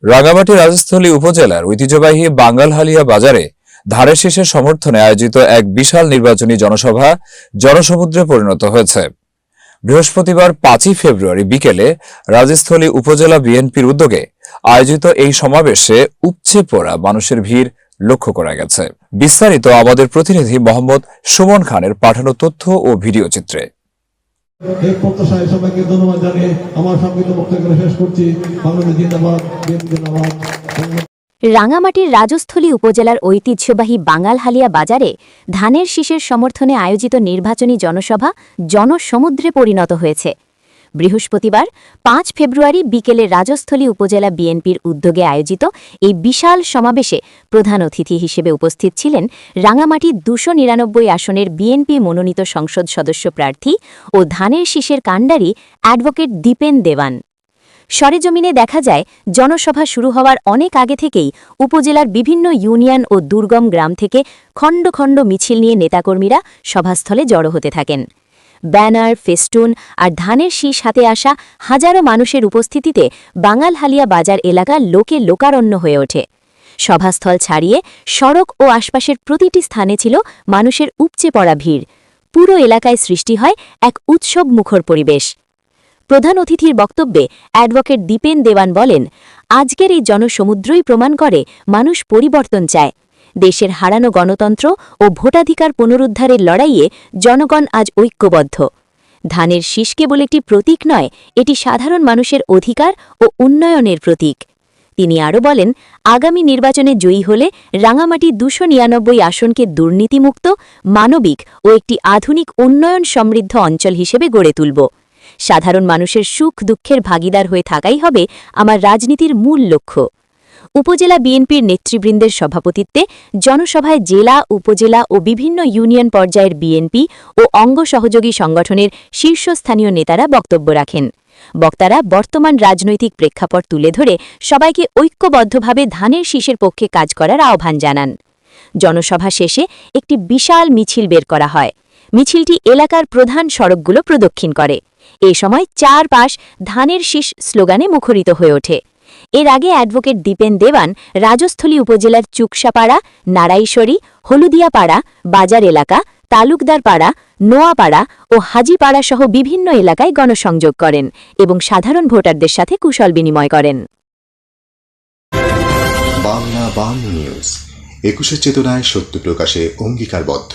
রাঙামাটি রাজস্থলী উপজেলার ঐতিহ্যবাহী বাঙ্গালহালিয়া বাজারে ধানের শীষের সমর্থনে আয়োজিত এক বিশাল নির্বাচনী জনসভা জনসমুদ্রে পরিণত হয়েছে। বৃহস্পতিবার 5ই ফেব্রুয়ারি বিকেলে রাজস্থলী উপজেলা বিএনপির উদ্যোগে আয়োজিত এই সমাবেশে উপচে পড়া মানুষের ভিড় লক্ষ্য করা গেছে। বিস্তারিত আমাদের প্রতিনিধি মোহাম্মদ সুমন খানের পাঠানো তথ্য ও ভিডিও চিত্রে। এই প্রত্যাশায় সবাইকে ধন্যবাদ জানিয়ে আমার সংক্ষিপ্ত বক্তব্য শেষ করছি। বাংলাদেশ জিন্দাবাদ, বিএনপি জিন্দাবাদ। রাঙামাটির রাজস্থলী উপজেলার ঐতিহ্যবাহী বাঙ্গালহালিয়া বাজারে ধানের শীষের সমর্থনে আয়োজিত নির্বাচনী জনসভা জনসমুদ্রে পরিণত হয়েছে। বৃহস্পতিবার 5 ফেব্রুয়ারি বিকেলে রাজস্থলী উপজেলা বিএনপির উদ্যোগে আয়োজিত এই বিশাল সমাবেশে প্রধান অতিথি হিসেবে উপস্থিত ছিলেন রাঙামাটি 299 আসনের বিএনপি মনোনীত সংসদ সদস্য প্রার্থী ও ধানের শীষের কাণ্ডারি অ্যাডভোকেট দীপেন দেওয়ান। সরেজমিনে দেখা যায়, জনসভা শুরু হওয়ার অনেক আগে থেকেই উপজেলার বিভিন্ন ইউনিয়ন ও দুর্গম গ্রাম থেকে খণ্ড খণ্ড মিছিল নিয়ে নেতাকর্মীরা সভাস্থলে জড়ো হতে থাকেন। ব্যানার, ফেস্টুন আর ধানের শীষ হাতে আসা হাজারো মানুষের উপস্থিতিতে বাঙ্গালহালিয়া বাজার এলাকা লোকে লোকারণ্য হয়ে ওঠে। সভাস্থল ছাড়িয়ে সড়ক ও আশপাশের প্রতিটি স্থানে ছিল মানুষের উপচে পড়া ভিড়। পুরো এলাকায় সৃষ্টি হয় এক উৎসব মুখর পরিবেশ। প্রধান অতিথির বক্তব্যে অ্যাডভোকেট দীপেন দেওয়ান বলেন, আজকের এই জনসমুদ্রই প্রমাণ করে মানুষ পরিবর্তন চায়। দেশের হারানো গণতন্ত্র ও ভোটাধিকার পুনরুদ্ধারের লড়াইয়ে জনগণ আজ ঐক্যবদ্ধ। ধানের শীষ কেবল একটি প্রতীক নয়, এটি সাধারণ মানুষের অধিকার ও উন্নয়নের প্রতীক। তিনি আরও বলেন, আগামী নির্বাচনে জয়ী হলে রাঙামাটি 299 আসনকে দুর্নীতিমুক্ত, মানবিক ও একটি আধুনিক উন্নয়ন সমৃদ্ধ অঞ্চল হিসেবে গড়ে তুলব। সাধারণ মানুষের সুখ দুঃখের ভাগিদার হয়ে থাকাই হবে আমার রাজনীতির মূল লক্ষ্য। উপজেলা বিএনপির নেতৃবৃন্দের সভাপতিত্বে জনসভায় জেলা, উপজেলা ও বিভিন্ন ইউনিয়ন পর্যায়ের বিএনপি ও অঙ্গ সহযোগী সংগঠনের শীর্ষস্থানীয় নেতারা বক্তব্য রাখেন। বক্তারা বর্তমান রাজনৈতিক প্রেক্ষাপট তুলে ধরে সবাইকে ঐক্যবদ্ধভাবে ধানের শীষের পক্ষে কাজ করার আহ্বান জানান। জনসভা শেষে একটি বিশাল মিছিল বের করা হয়। মিছিলটি এলাকার প্রধান সড়কগুলো প্রদক্ষিণ করে। এ সময় চারপাশ ধানের শীষ স্লোগানে মুখরিত হয়ে ওঠে। এর আগে অ্যাডভোকেট দীপেন দেওয়ান রাজস্থলী উপজেলার চুকসাপাড়া, নারাইশ্বরী, হলুদিয়াপাড়া, বাজার এলাকা, তালুকদারপাড়া, নোয়াপাড়া ও হাজিপাড়া সহ বিভিন্ন এলাকায় গণসংযোগ করেন এবং সাধারণ ভোটারদের সাথে কুশল বিনিময় করেন। বাংলা নিউজ 21 চেতনায় সত্য প্রকাশে অঙ্গীকারবদ্ধ।